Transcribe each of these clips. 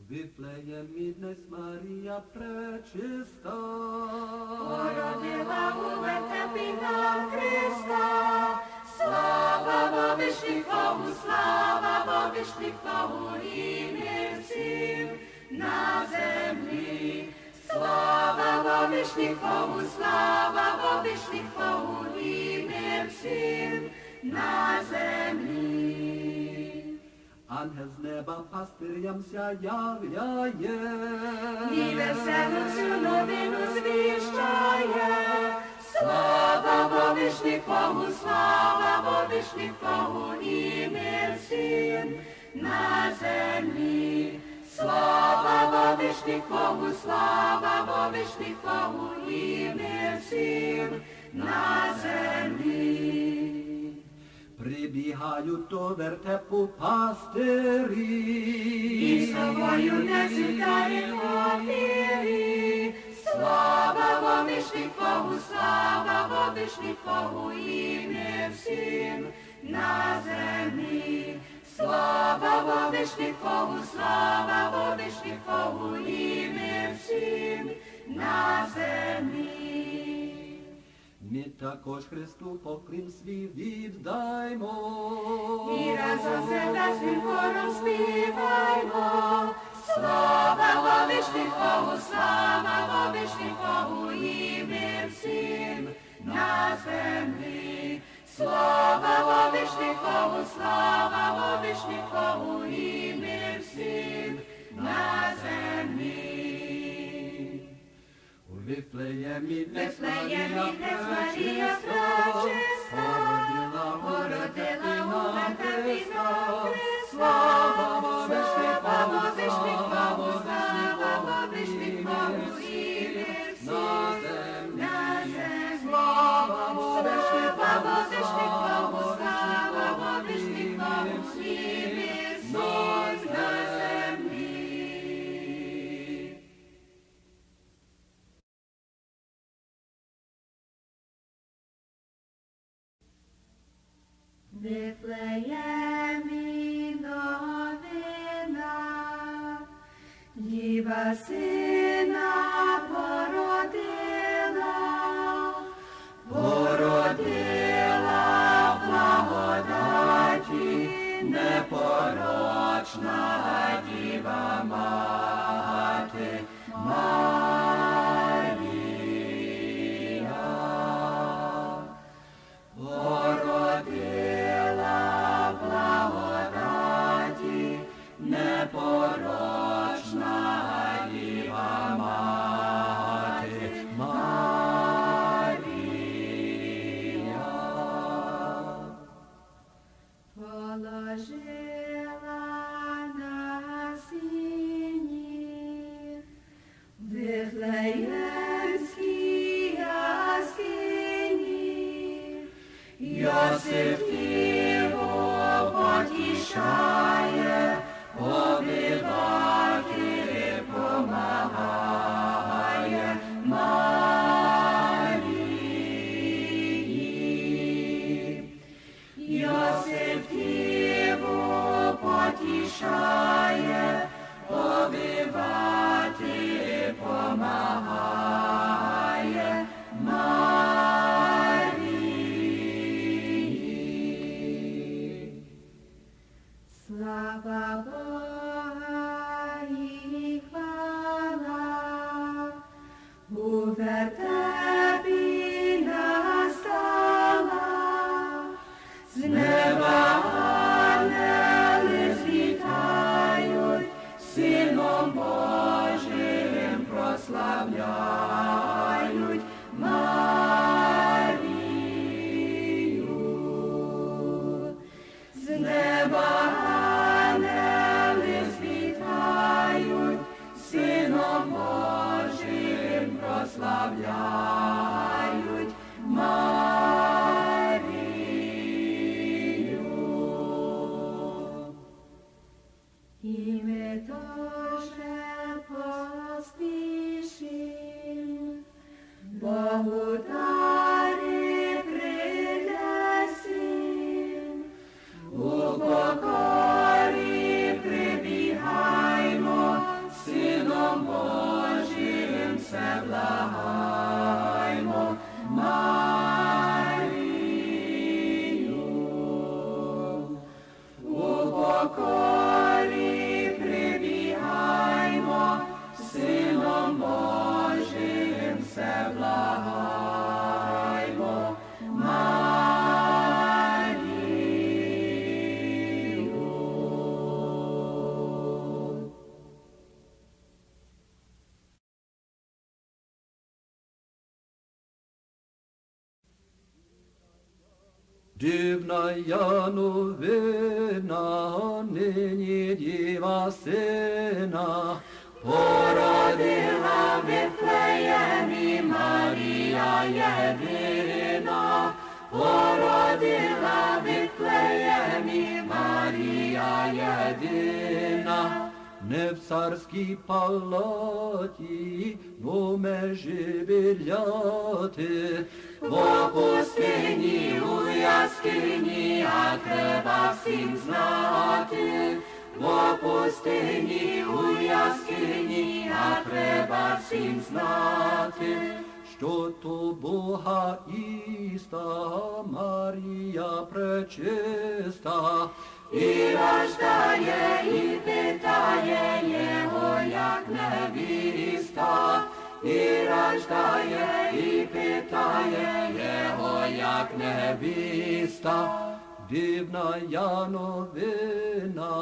Вифлеємі днесь Марія пречиста, Породила у вертепі нам Христа. Слава вовишникову, слава вовишникову і мир всім на землі. Слава вовишникову, слава вовишникову і мир всім на землі. Ангел з неба пастирям ся являє, І веселу цю новину звіщає. Слава вовишникову, слава вовишникову і мир всім на землі. Слава вовишникову, слава вовишникову і мир всім на землі. Прибігають до вертепу пастирі, І собою не зітає хлопірі. Слава вовишникову, слава вовишникову і мир всім на землі. Слава вовишникову, слава вовишникову і мир всім на землі. Ми також Христу поклін свій віддаймо, І разом небесним хором співаймо. Слава вовишникову, слава вовишникову і мир всім на землі. Слава вовишникову, слава вовишникову і мир всім на землі. У Вифлеємі днесь Вифлеємі днесь Марія пречиста, породила у вертепі нам Христа. Слава вовишникову, слава вовишникову і мир всім на землі. Слава вовишникову, слава вовишникову і мир всім на землі. Вифлеємі новина, Діва сина породила, породила в благодаті, непорочна Діва мати Марія. Породила в благодаті, непорочна Діва мати Марія. Положила на сіні Вифлеємській яскині. Йосип його потішає, побивати помагає Марії. Йосип його потішає, побивати помагає Марії. Слава Бога і хвала, у вертепі настала, з неба ангели злітають, Сином Божим прославляють Марію. З неба ангели злітають, Сином Божим прославляють Марію. І ми тоже поспішим, Богу дари принесім, у покорі прибігаймо Дивна я новина, нині діва сина, породила в Вифлеємі Марія єдина, породила в Вифлеємі Марія єдина. Не в царській палаті, но межі біляти, в пустині, у яскині, а треба всім знати. В пустині, у яскині, а треба всім знати, що то Бога іста, Марія пречиста, і рождає, і питає його, як невіста, і рождає, і питає його, як невіста. Дивна я новина,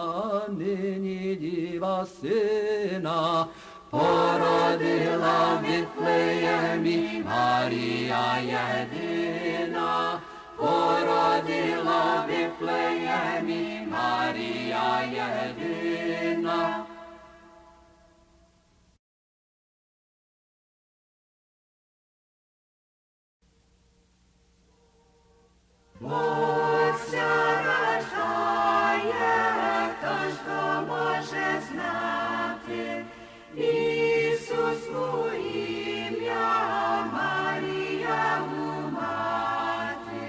нині діва сина, породила в Вифлеємі Марія єдина, породила в Вифлеємі Марія єдина. Бог ся рождає, хто ж то може знати, Ісусу ім'я, Марія у мати.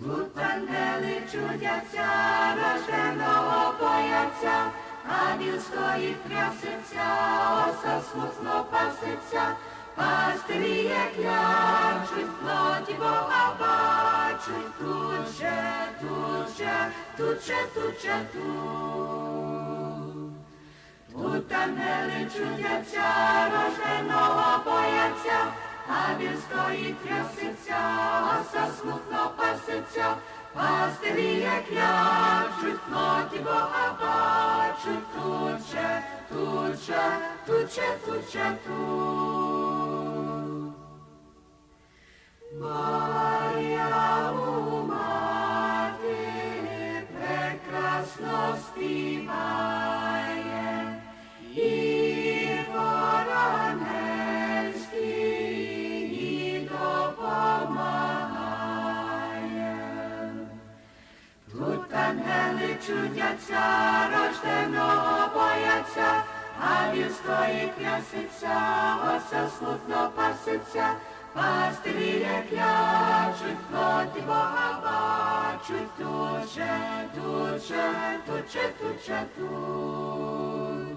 Тут ангели чудяться, рожденого бояться, ангел стоїть трясеться, оса смутно паситься, пастирі як ляжуть, плоті Бога бачуть, тут же, тут же, тут же, тут же, тут. Тут ангели чудяться, рожденого бояться, ангел стоїть трясеться, оса смутно паситься, пастирі як ляжуть, плоті Бога бачуть, тут же, тут же, тут же, тут же, тут. Марія у мати прекрасно співає, і хор ангельський їй допомагає. Тут ангели чудяться, рожденого бояться, ангел стоїть трясеться, оса смутно паситься, пастирі як ляжуть, плоті Бога бачуть, тут же, тут же, тут же, тут же, тут.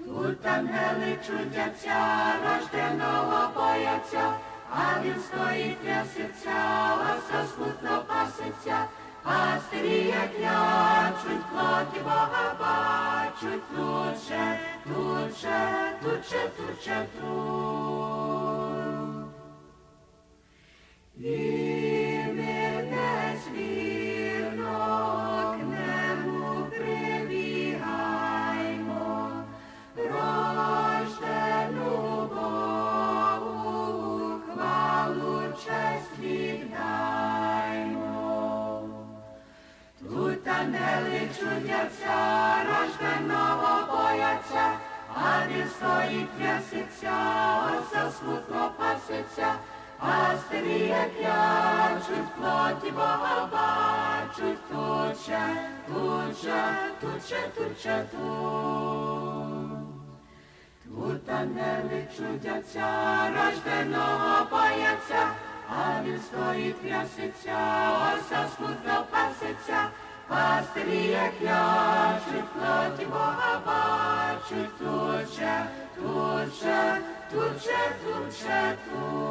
Тут ангели чудяться, рожденого бояться, ангел стоїть трясеться, оса смутно паситься, пастирі як ляжуть, плоті Бога бачуть, тут же, тут же, тут же, тут же, тут. І ми десь вірно к нему прибігаймо, рождену Богу хвалу честь віддаймо. Тут ангели чудяться, рожденого бояться, ангел стоїть трясеться, оса смутно паситься, пастирі як ляжуть, плоті Бога бачуть, тут же, тут же, тут же, тут же, тут. Тут ангели чудяться, рожденого бояться, ангел стоїть трясеться, оса смутно паситься, пастирі як ляжуть, плоті Бога бачуть, тут же, тут же, тут же, тут же, тут.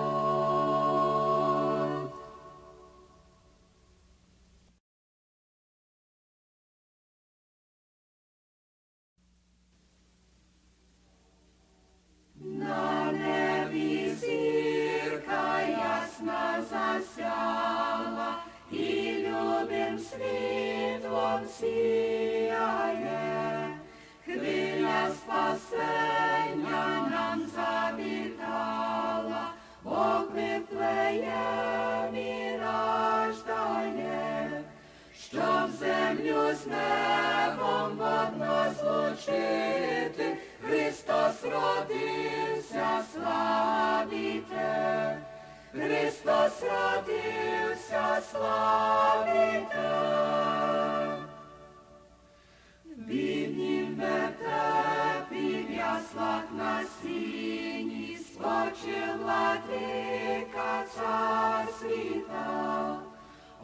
На небі зірка ясна засяла, і любим світлом сіяє, хвиля спасення нам завітала, Бог Вифлеємі рождає. з небом водно злучити, Христос родився, славіте, Христос родився, славіте. В біднім вертепі в яслах на сіні скочив владика цар світа.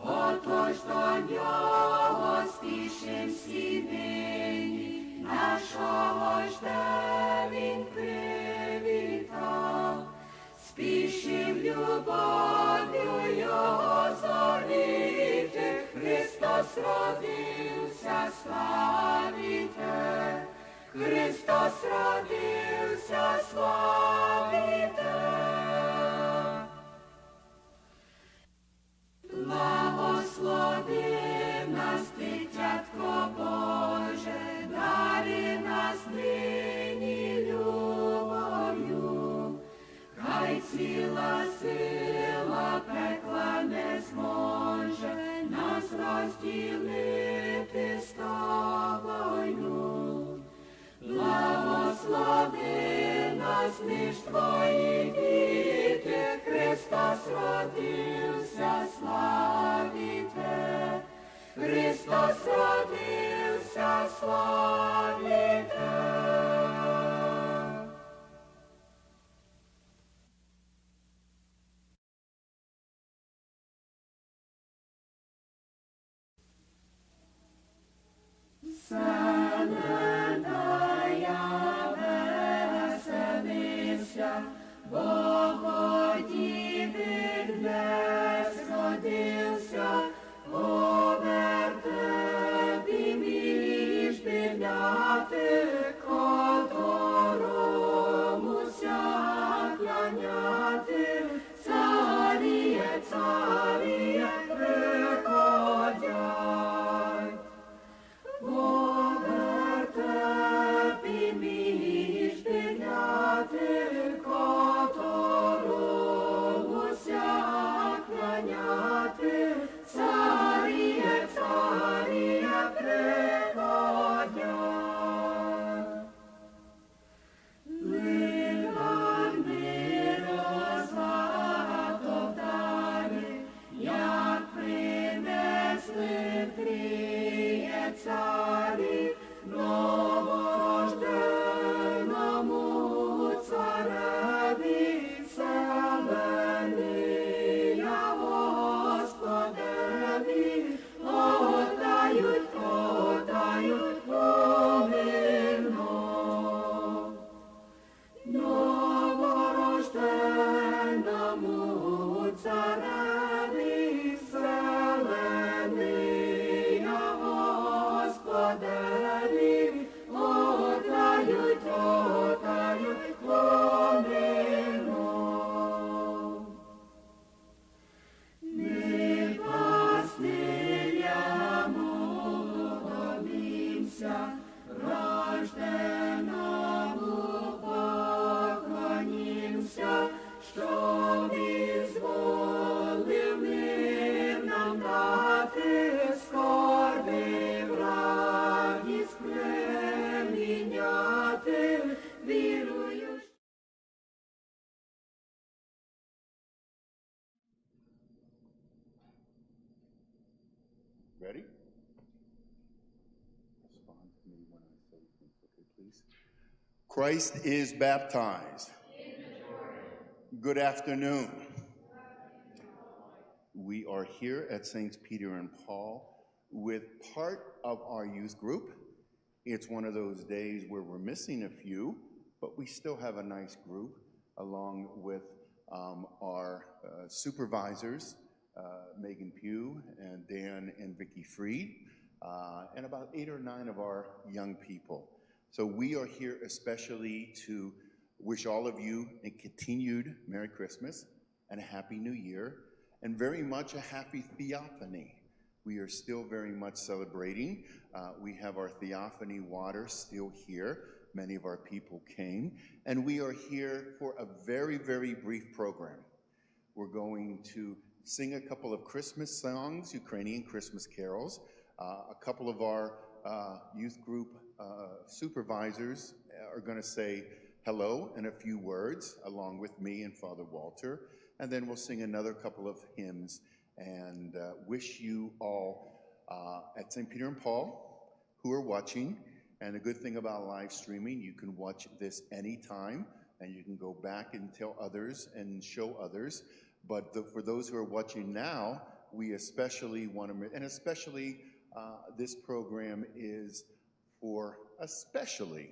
Отож до нього спішим всі нині, нашого жде він привітав. Спішим любов'ю його зоріти, Христос родився, славіте, Христос родився, славіте. Благослови нас, дитятко Боже, дари нас нині любов'ю, хай ціла сила пекла не зможе нас розділити з тобою. Благослови нас, лиш твої діти, Христос родився, славіте, Христос родився, славіте. Богодівник днес родився, у вертепі між біляти, которому ся кланяти, царіє, царіє, приходять. У вертепі між біляти, которому ся кланяти, царіє, царіє, приходять. Лилам миро злато вдари, як принесли тріє царі, новорожденому цареві, селения Господеві, отдають, отдають поминок. Новорожденому цареві, селения Господеві, отдають, отдають поминок. Ми пастирям угодимся, рожденому поклонімся, що визволив мир нам дати, скорби в радість преміняти, вірую. Ready? Respond to me when I say things, okay, please? Christ is baptized. Good afternoon. We are here at St. Peter and Paul with part of our youth group. It's one of those days where we're missing a few, but we still have a nice group along with our supervisors, Megan Pugh and Dan and Vicky Freed, and about 8 or 9 of our young people. So we are here especially to wish all of you a continued Merry Christmas and a Happy New Year, and very much a Happy Theophany. We are still very much celebrating. We have our Theophany water still here. Many of our people came, and we are here for a very, very brief program. We're going to sing a couple of Christmas songs, Ukrainian Christmas carols. A couple of our youth group supervisors are going to say hello and a few words along with me and Father Walter, and then we'll sing another couple of hymns and wish you all at St. Peter and Paul who are watching. And the good thing about live streaming, you can watch this anytime and you can go back and tell others and show others. But for those who are watching now, we especially want to, and especially this program is especially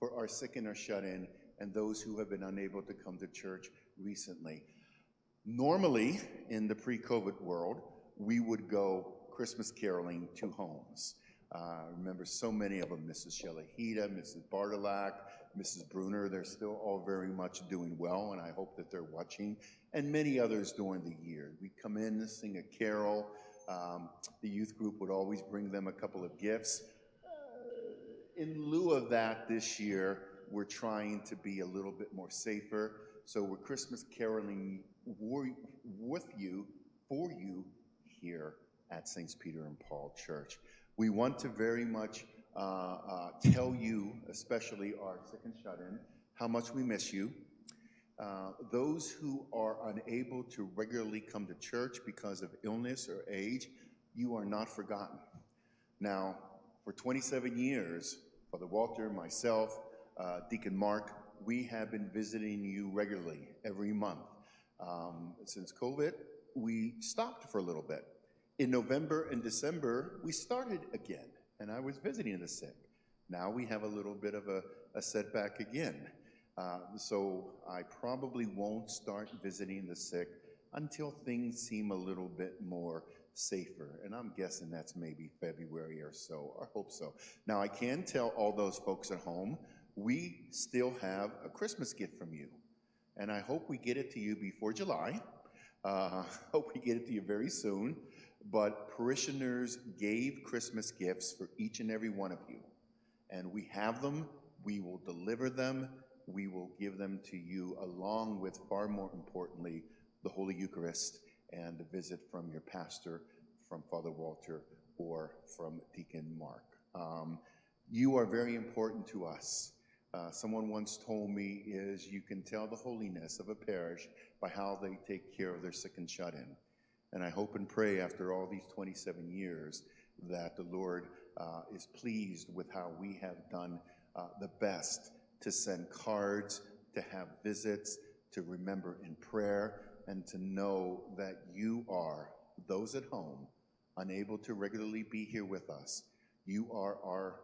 for our sick and our shut-in and those who have been unable to come to church recently. Normally, in the pre-COVID world, we would go Christmas caroling to homes. I remember so many of them, Mrs. Shelahida, Mrs. Bartolak, Mrs. Bruner. They're still all very much doing well, and I hope that they're watching, and many others during the year. We'd come in, sing a carol. The youth group would always bring them a couple of gifts. In lieu of that, this year, we're trying to be a little bit more safer. So we're Christmas caroling with you, for you, here at St. Peter and Paul Church. We want to very much tell you, especially our sick and shut-in, how much we miss you. Those who are unable to regularly come to church because of illness or age, you are not forgotten. Now, for 27 years, Father Walter, myself, Deacon Mark, we have been visiting you regularly every month. Since COVID, we stopped for a little bit. In November and December, we started again, and I was visiting the sick. Now we have a little bit of a setback again. So I probably won't start visiting the sick until things seem a little bit more safer. And I'm guessing that's maybe February or so. I hope so. Now I can tell all those folks at home, we still have a Christmas gift from you. And I hope we get it to you before July. Hope we get it to you very soon. But parishioners gave Christmas gifts for each and every one of you. And we have them, we will deliver them, we will give them to you along with, far more importantly, the Holy Eucharist and a visit from your pastor, from Father Walter, or from Deacon Mark. You are very important to us. Someone once told me is you can tell the holiness of a parish by how they take care of their sick and shut-in. And I hope and pray after all these 27 years that the Lord is pleased with how we have done the best to send cards, to have visits, to remember in prayer, and to know that you are, those at home, unable to regularly be here with us. You are our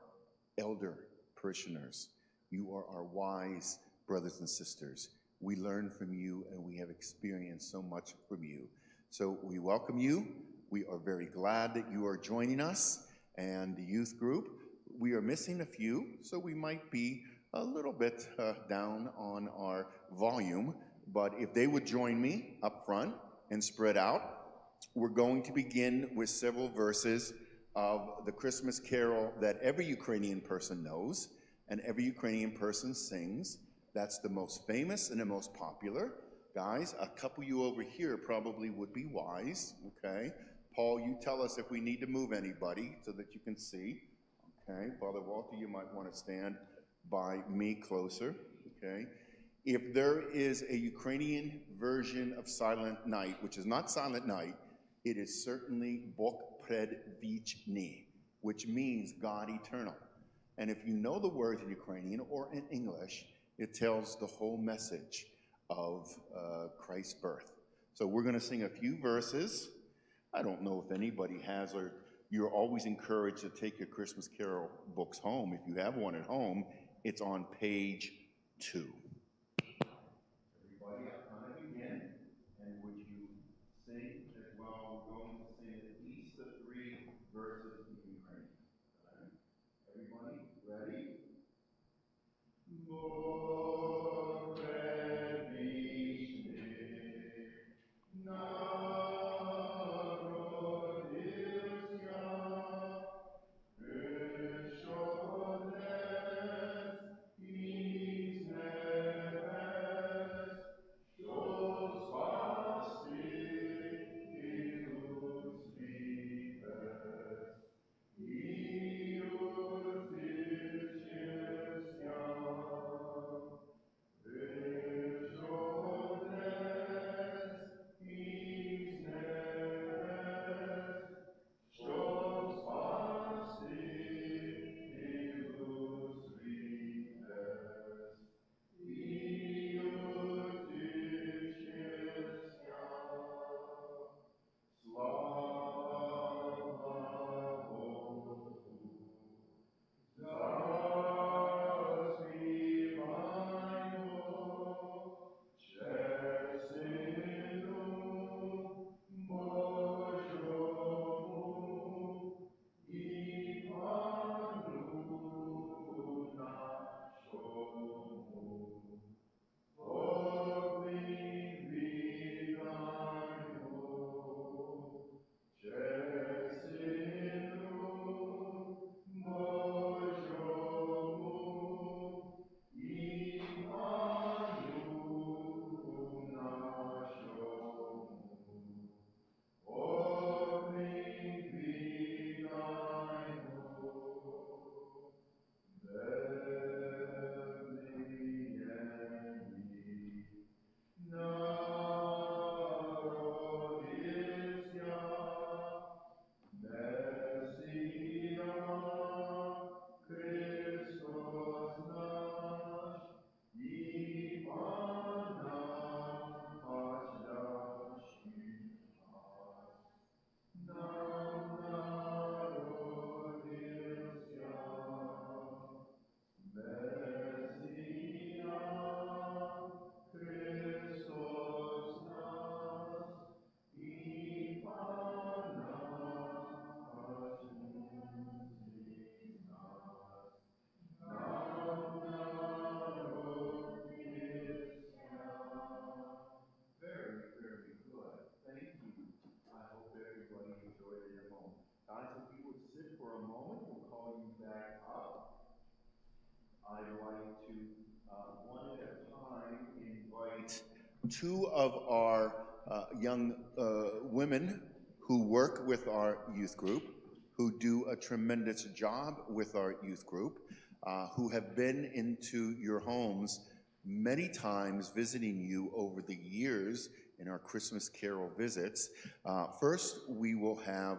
elder parishioners. You are our wise brothers and sisters. We learn from you, and we have experienced so much from you. So we welcome you. We are very glad that you are joining us. And the youth group, we are missing a few, so we might be a little bit down on our volume. But if they would join me up front and spread out, we're going to begin with several verses of the Christmas carol that every Ukrainian person knows and every Ukrainian person sings. That's the most famous and the most popular. Guys, a couple you over here probably would be wise, okay? Paul, you tell us if we need to move anybody so that you can see, okay? Father Walter, you might want to stand by me closer, okay? If there is a Ukrainian version of Silent Night, which is not Silent Night, it is certainly Bog Predvichny, which means God eternal. And if you know the words in Ukrainian or in English, it tells the whole message of Christ's birth. So we're going to sing a few verses. I don't know if anybody has, or you're always encouraged to take your Christmas carol books home. If you have one at home, it's on page 2. Everybody, I'm going to begin, and would you sing as well? We're going to sing at least the 3 verses in Ukrainian. All right? Everybody, ready? I'd like to, one at a time, invite two of our young women who work with our youth group, who do a tremendous job with our youth group, who have been into your homes many times visiting you over the years in our Christmas Carol visits. First, we will have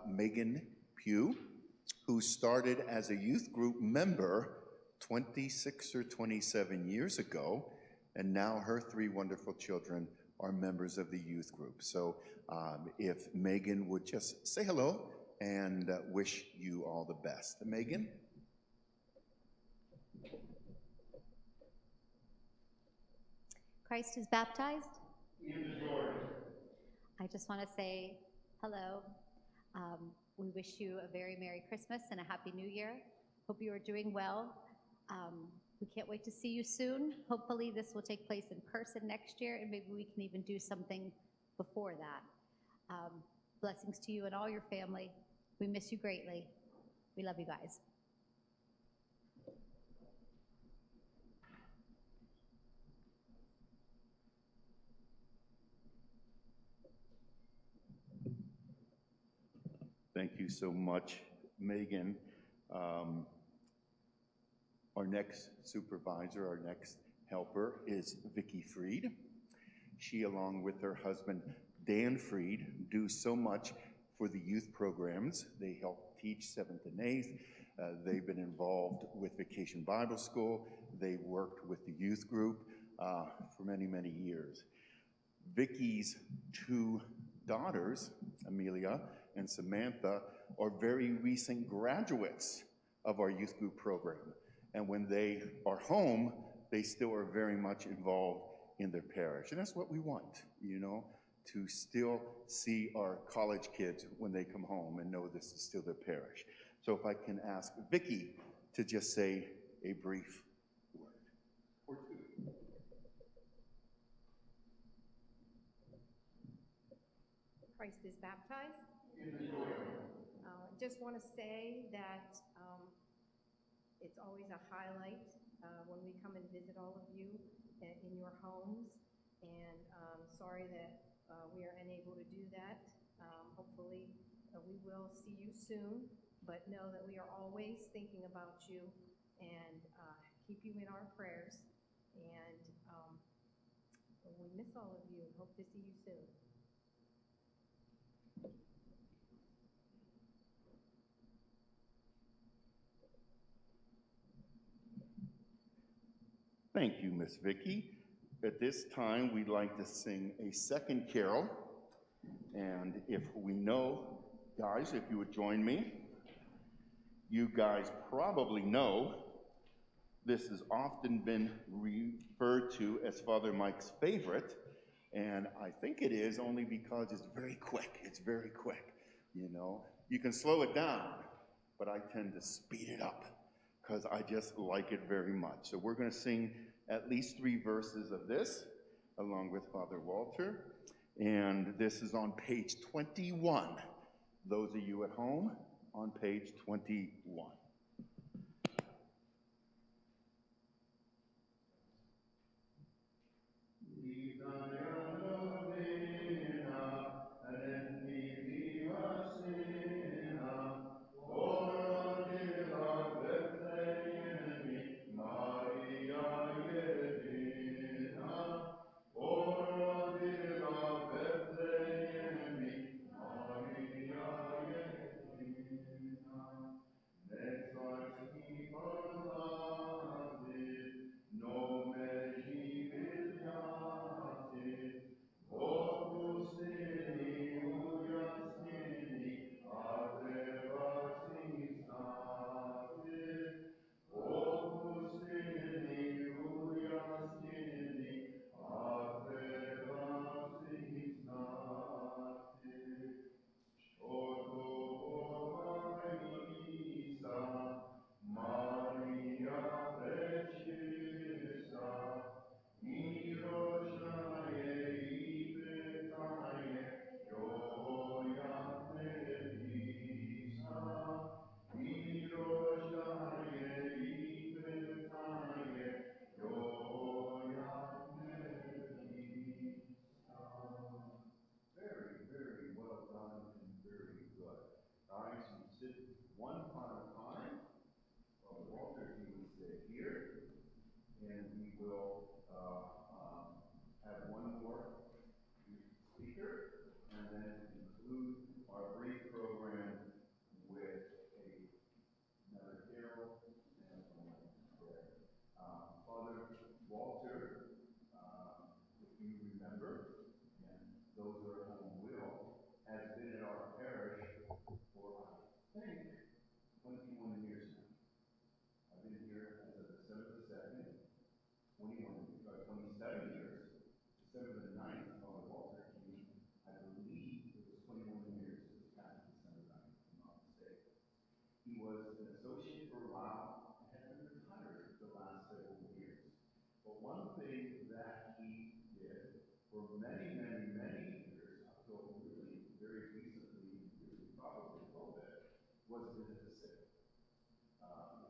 Megan Pugh, who started as a youth group member 26 or 27 years ago, and now her three wonderful children are members of the youth group. So if Megan would just say hello and wish you all the best. Megan? Christ is baptized. In the Jordan. I just want to say hello. We wish you a very Merry Christmas and a Happy New Year. Hope you are doing well. We can't wait to see you soon. Hopefully this will take place in person next year, and maybe we can even do something before that. Blessings to you and all your family. We miss you greatly. We love you guys. Thank you so much, Megan. Our next supervisor, our next helper is Vicki Freed. She, along with her husband, Dan Freed, do so much for the youth programs. They help teach 7th and 8th. They've been involved with Vacation Bible School. They've worked with the youth group for many, many years. Vicki's two daughters, Amelia and Samantha, are very recent graduates of our youth group program. And when they are home, they still are very much involved in their parish. And that's what we want, you know, to still see our college kids when they come home and know this is still their parish. So if I can ask Vicki to just say a brief word or two. Christ is baptized. Just want to say that it's always a highlight when we come and visit all of you in your homes, and sorry that we are unable to do that. Hopefully we will see you soon, but know that we are always thinking about you and keep you in our prayers, and we miss all of you and hope to see you soon. Thank you, Miss Vicki. At this time, we'd like to sing a second carol. And if we know, guys, if you would join me, you guys probably know this has often been referred to as Father Mike's favorite. And I think it is only because it's very quick. It's very quick, you know. You can slow it down, but I tend to speed it up because I just like it very much. So we're going to sing at least 3 verses of this along with Father Walter. And this is on page 21. Those of you at home, on page 21. One upon a time, Father Walter, he will stay here, and we will have one more speaker, and then conclude our brief program with another carol and a prayer. Father Walter, if you remember, and those who are at home will, has been at our parish for, I think, 21 years now. I've been here as of December 2nd, 27 years. December the 9th, Father Walter came, I believe it was 21 years, it was past December 9th, if I'm not mistaken. He was an associate for a while and had been retired the last several years. But one thing that he did for many, many, many years, up till really very recently, really probably COVID, was visit the sick.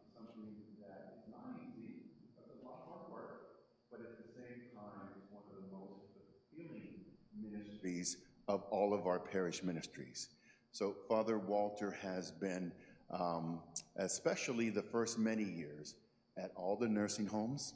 It's something that is not easy, because it's a lot of hard work, but at the same time, it's one of the most fulfilling ministries of all of our parish ministries. So Father Walter has been, especially the first many years, at all the nursing homes,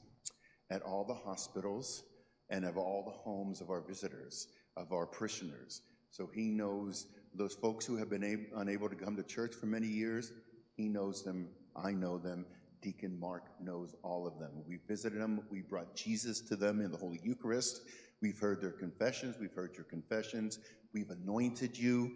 at all the hospitals, and of all the homes of our visitors, of our parishioners. So he knows those folks who have been unable to come to church for many years. He knows them, I know them, Deacon Mark knows all of them. We visited them, we brought Jesus to them in the Holy Eucharist. We've heard their confessions, we've heard your confessions, we've anointed you,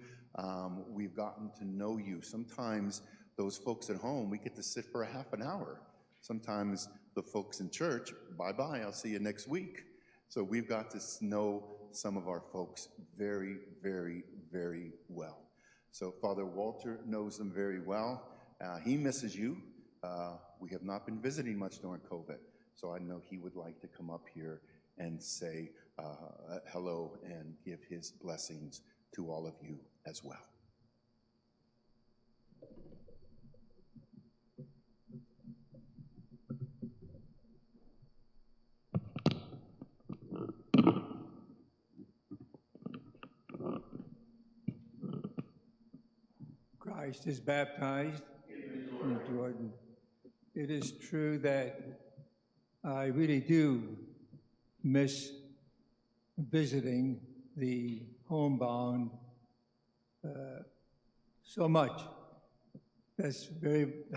we've gotten to know you. Sometimes those folks at home, we get to sit for a half an hour. Sometimes the folks in church, bye-bye, I'll see you next week. So we've got to know some of our folks very, very, very well. So Father Walter knows them very well. He misses you. We have not been visiting much during COVID, so I know he would like to come up here and say hello and give his blessings to all of you as well. Christ is baptized in Jordan. It is true that I really do miss visiting the homebound so much. That's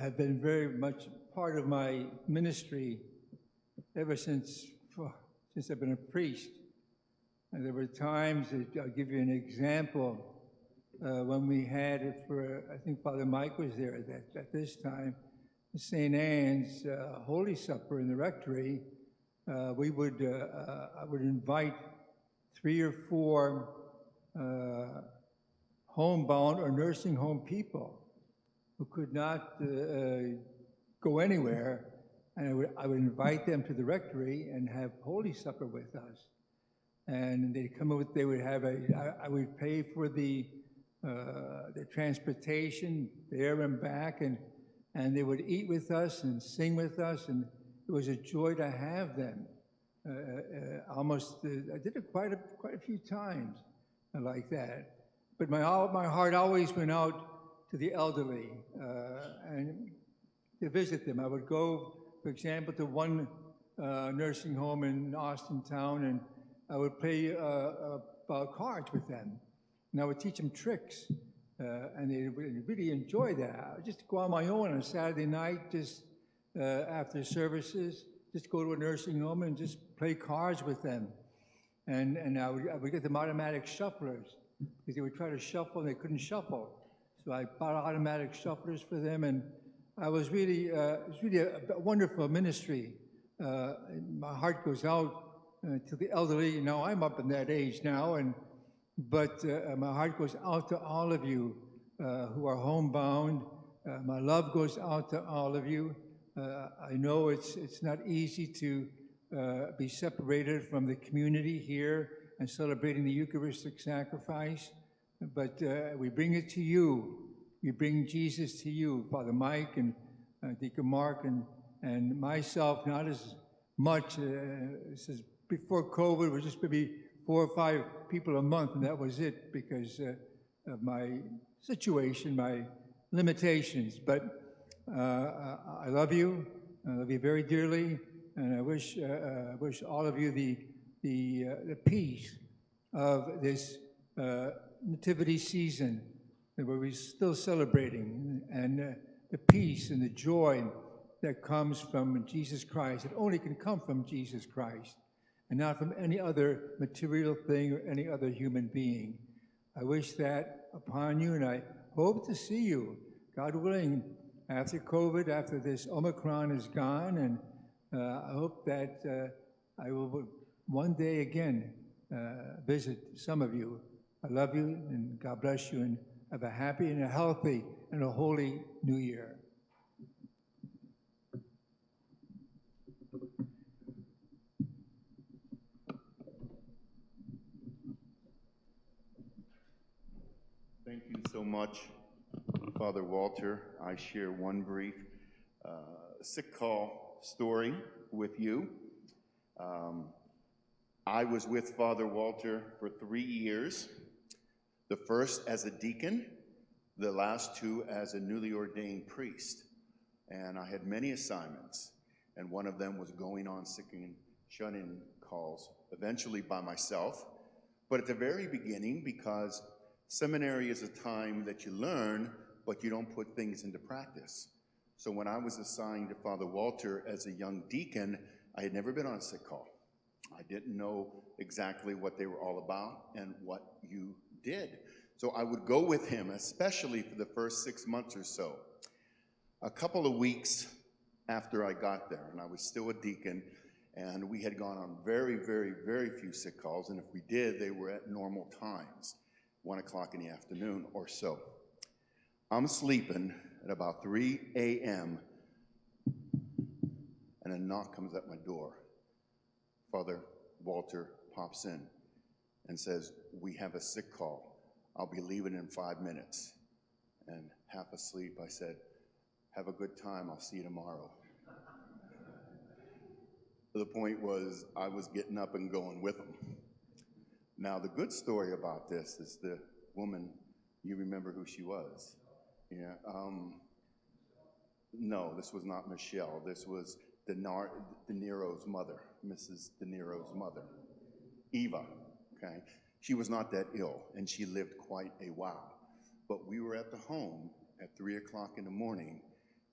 have been very much part of my ministry ever since I've been a priest. And there were times, I'll give you an example, when we had it for, I think Father Mike was there at this time, St. Anne's Holy Supper in the rectory. I would invite 3 or 4 homebound or nursing home people who could not go anywhere, and I would invite them to the rectory and have Holy Supper with us. And they'd come with, they would have I would pay for the transportation there and back, and they would eat with us and sing with us, and it was a joy to have them. I did it quite a few times like that. But my heart always went out to the elderly and to visit them. I would go, for example, to one nursing home in Austin town, and I would play cards with them. And I would teach them tricks, and they would really enjoy that. I would just go on my own on a Saturday night, just after services, just go to a nursing home and just play cards with them. And I would get them automatic shufflers, because they would try to shuffle and they couldn't shuffle. So I bought automatic shufflers for them, and it was really a wonderful ministry. My heart goes out to the elderly. Now I'm up in that age now, but my heart goes out to all of you who are homebound. My love goes out to all of you. I know it's not easy to be separated from the community here and celebrating the Eucharistic sacrifice, but we bring it to you. We bring Jesus to you, Father Mike and Deacon Mark and myself, not as much. Since before COVID, it was just maybe 4 or 5 people a month, and that was it because of my situation, my limitations, but I love you. I love you very dearly, and I wish all of you the peace of this nativity season that we're still celebrating, and the peace and the joy that comes from Jesus Christ. It only can come from Jesus Christ, and not from any other material thing or any other human being. I wish that upon you, and I hope to see you, God willing, after COVID, after this Omicron is gone, and I hope that I will one day again visit some of you. I love you, and God bless you, and have a happy and a healthy and a holy new year. Thank you so much, Father Walter. I share one brief sick call story with you. I was with Father Walter for 3 years, the first as a deacon, the last 2 as a newly ordained priest. And I had many assignments, and one of them was going on sick and shut-in calls, eventually by myself. But at the very beginning, because seminary is a time that you learn, but you don't put things into practice. So when I was assigned to Father Walter as a young deacon, I had never been on a sick call. I didn't know exactly what they were all about and what you did. So I would go with him, especially for the first 6 months or so. A couple of weeks after I got there, and I was still a deacon, and we had gone on very, very, very few sick calls, and if we did, they were at normal times, 1 o'clock in the afternoon or so. I'm sleeping at about 3 a.m., and a knock comes at my door. Father Walter pops in and says, "We have a sick call. I'll be leaving in 5 minutes." And half asleep, I said, "Have a good time. I'll see you tomorrow." The point was, I was getting up and going with him. Now, the good story about this is the woman, you remember who she was? Yeah. No, this was not Michelle. This was De Niro's mother, Mrs. De Niro's mother, Eva, okay? She was not that ill, and she lived quite a while. But we were at the home at 3 o'clock in the morning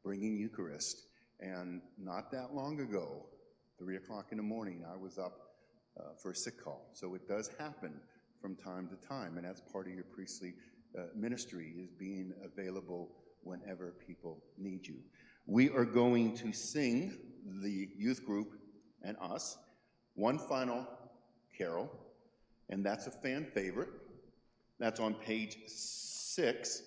bringing Eucharist, and not that long ago, 3 o'clock in the morning, I was up for a sick call. So it does happen from time to time, and that's part of your priestly ministry, is being available whenever people need you. We are going to sing, the youth group and us, one final carol, and that's a fan favorite. That's on page 6.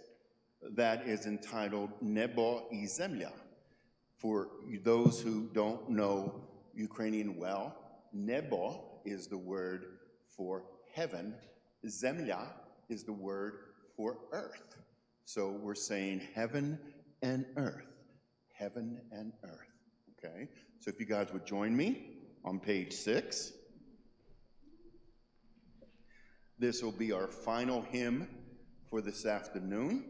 That is entitled Nebo i Zemlya. For those who don't know Ukrainian well, Nebo is the word for heaven. Zemlya is the word for earth. So we're saying heaven and earth, heaven and earth, okay? So if you guys would join me on page 6. This will be our final hymn for this afternoon.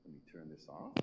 Let me turn this off.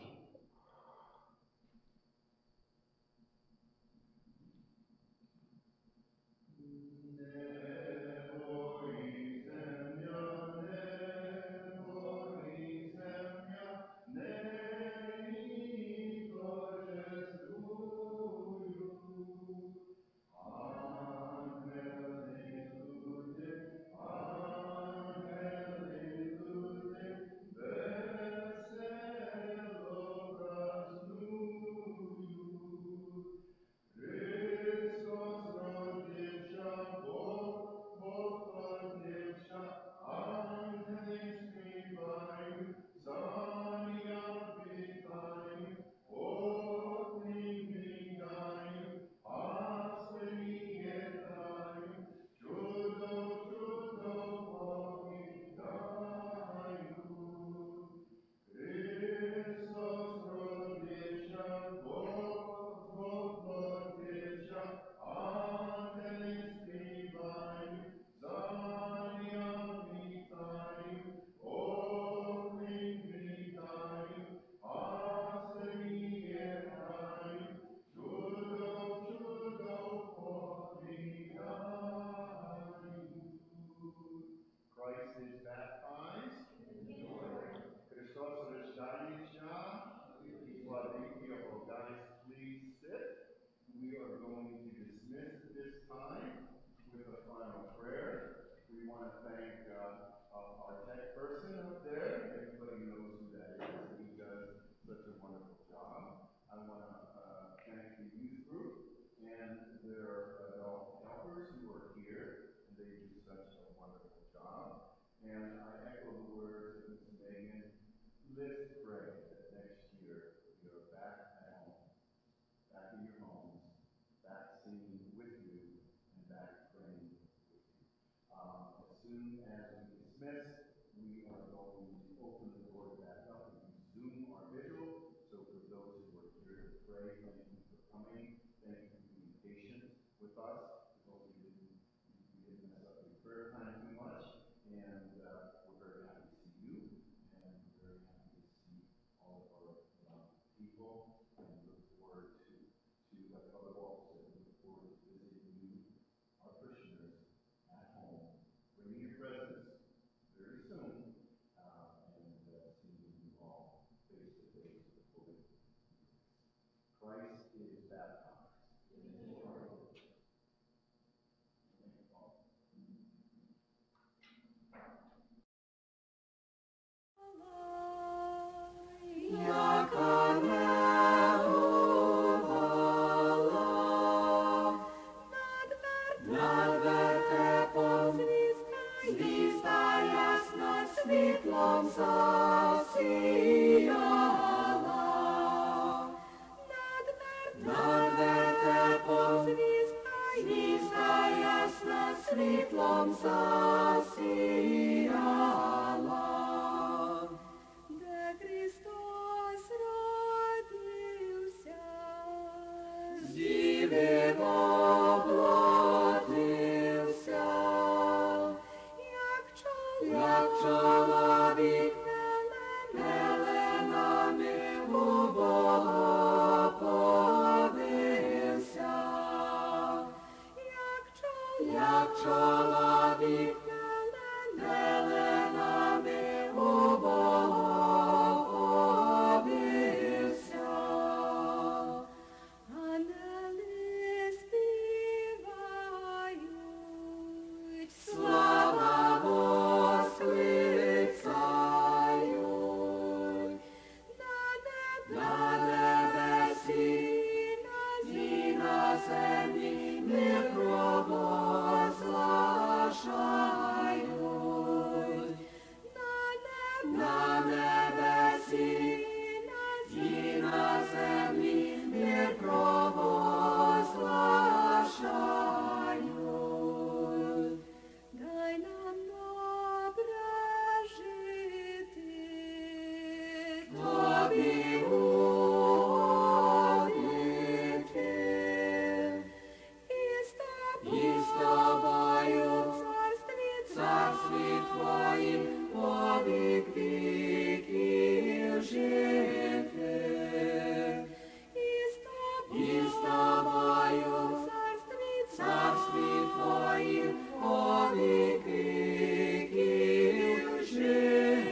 And I echo the words of Ms. Megan. Let's pray that next year you're back at home, back in your homes, back singing with you, and back praying with you. As soon as we dismiss, we are going to open the doors back up and resume our vigil. So for those who are here to pray, thank you for coming. Thank you for being patient with us. Hopefully you didn't mess up your prayer time too much. And we're very happy to see you. And we're very happy to see all of our people. And we look forward to like other officers, we look forward to visiting you, our parishioners, at home, bringing your presence very soon, and seeing you all face to face with the Holy Spirit. Christ is baptized. Над вертепом звізда ясна світлом засіяла. Над вертепом звізда ясна світлом засіяла. Де Христос родився, з Діви воплотився, як чоловік пеленами у Бога повився, як чоловік пеленами у Бога повився. Ангели співають, слава восклицають, на небесі і на землі мир провозглашають, на небесі і на землі мир провозглашають. Дай нам добре жити, тобі угодити, і з тобою в царстві твоїм повік віків жити. І з тобою в царстві твоїм повік віків жити.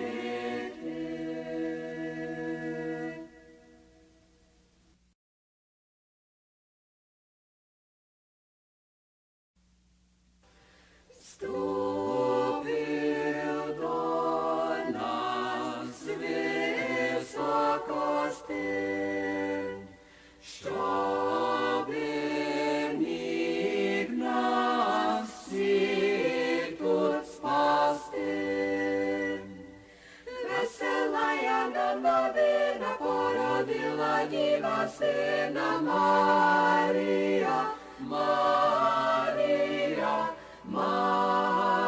Ступив до нас з високостин, щоби міг нас всіх тут спасти. Весела яна новина породила Діва сина Марія, Марія, Марія.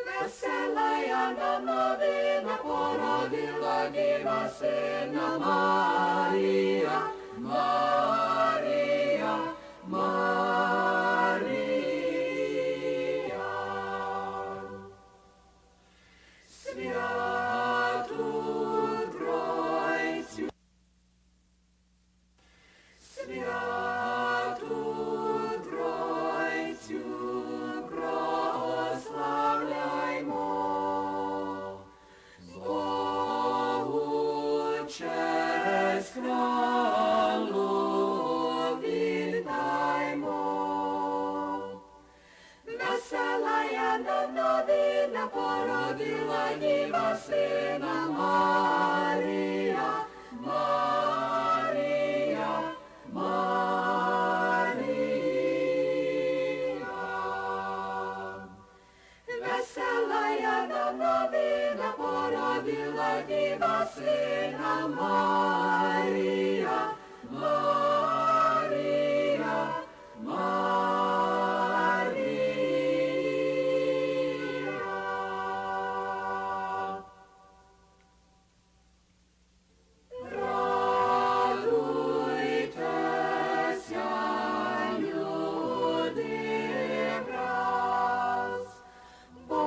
Весела яна новина породила Діва сина Марія, Марія, Марія. Святу Тройцю, Святу Тройцю прославляймо, Богу честь хвалу віддаймо. Весела яна новина породила Діва сина Марія, Марія, Марія. діва сина Марія, Марія, Марія. Радуйтеся, люди враз, бо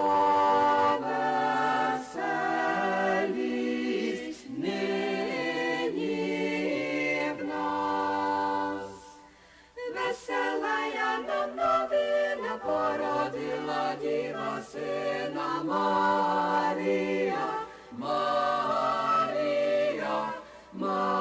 веселість нині в нас. Веселая нам новина породила діва сина Марія, Марія, Марія.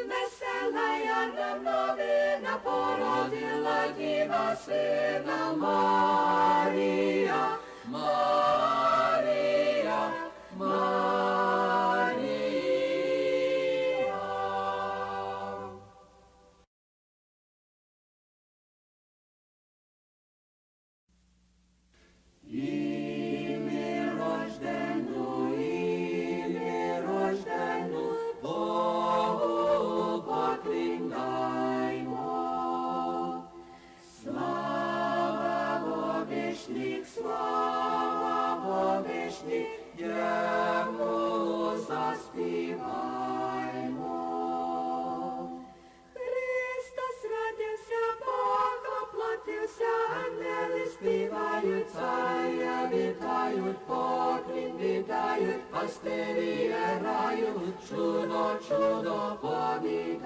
Веселая нам новина породила діва сина Марія, Марія, Марія. Ім'я рождену, Богу поклоняймо. Слава вовишніх, йому заспіваймо. Христос родився, Бог оплотився, ангели співають, царя вітають, поклін віддають, пастирі грають, чудо, чудо повідають.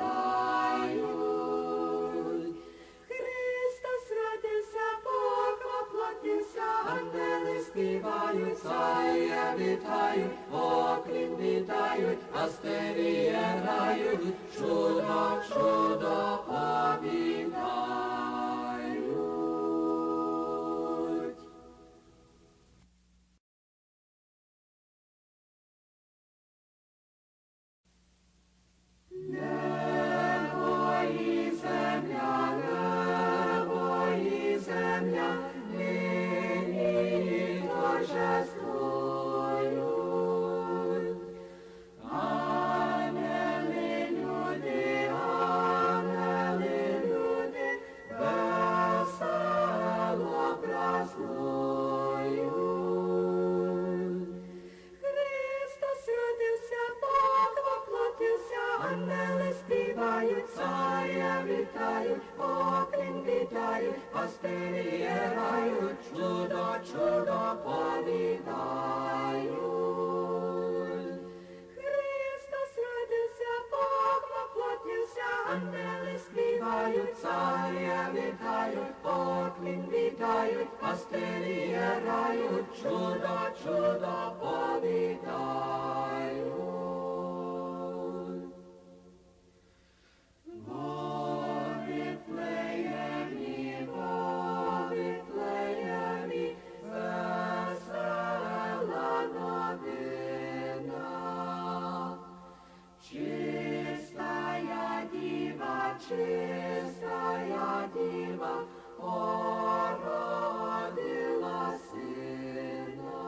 Христос родився, Бог оплотився, ангели співають, царя вітають, поклін віддають, пастирі грають, чудо, чудо повідають. Небо і земля, нині торжествують. Ангели, люди, весело празнують. Христос родився, Бог воплотився, ангели співають, царя вітають, поклін віддають, пастирі грають, чудо, чудо повідають. Христос родився, Бог воплотився, ангели співають, царя вітають, поклін віддають, пастирі грають, чудо, чудо повідають. Во Вифлеємі, весела новина. Чистая діва, породила сина.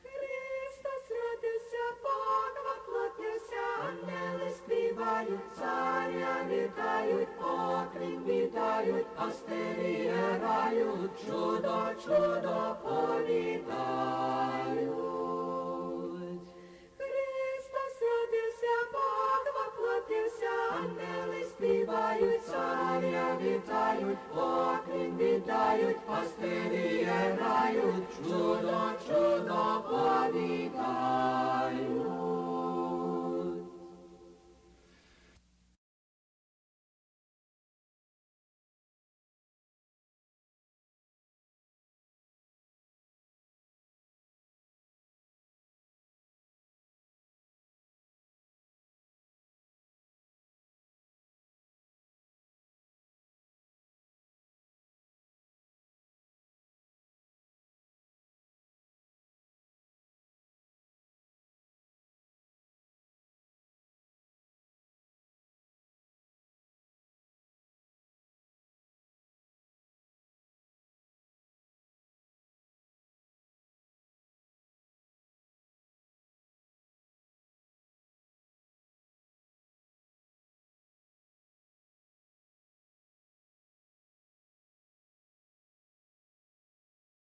Христос родився, Бог воплотився, ангели співають, царя вітають, поклін віддають, пастирі грають, чудо, чудо повідають. Христос родився, Бог воплотився, ангели співають, царя вітають, поклін віддають, пастирі грають, чудо, чудо повідають.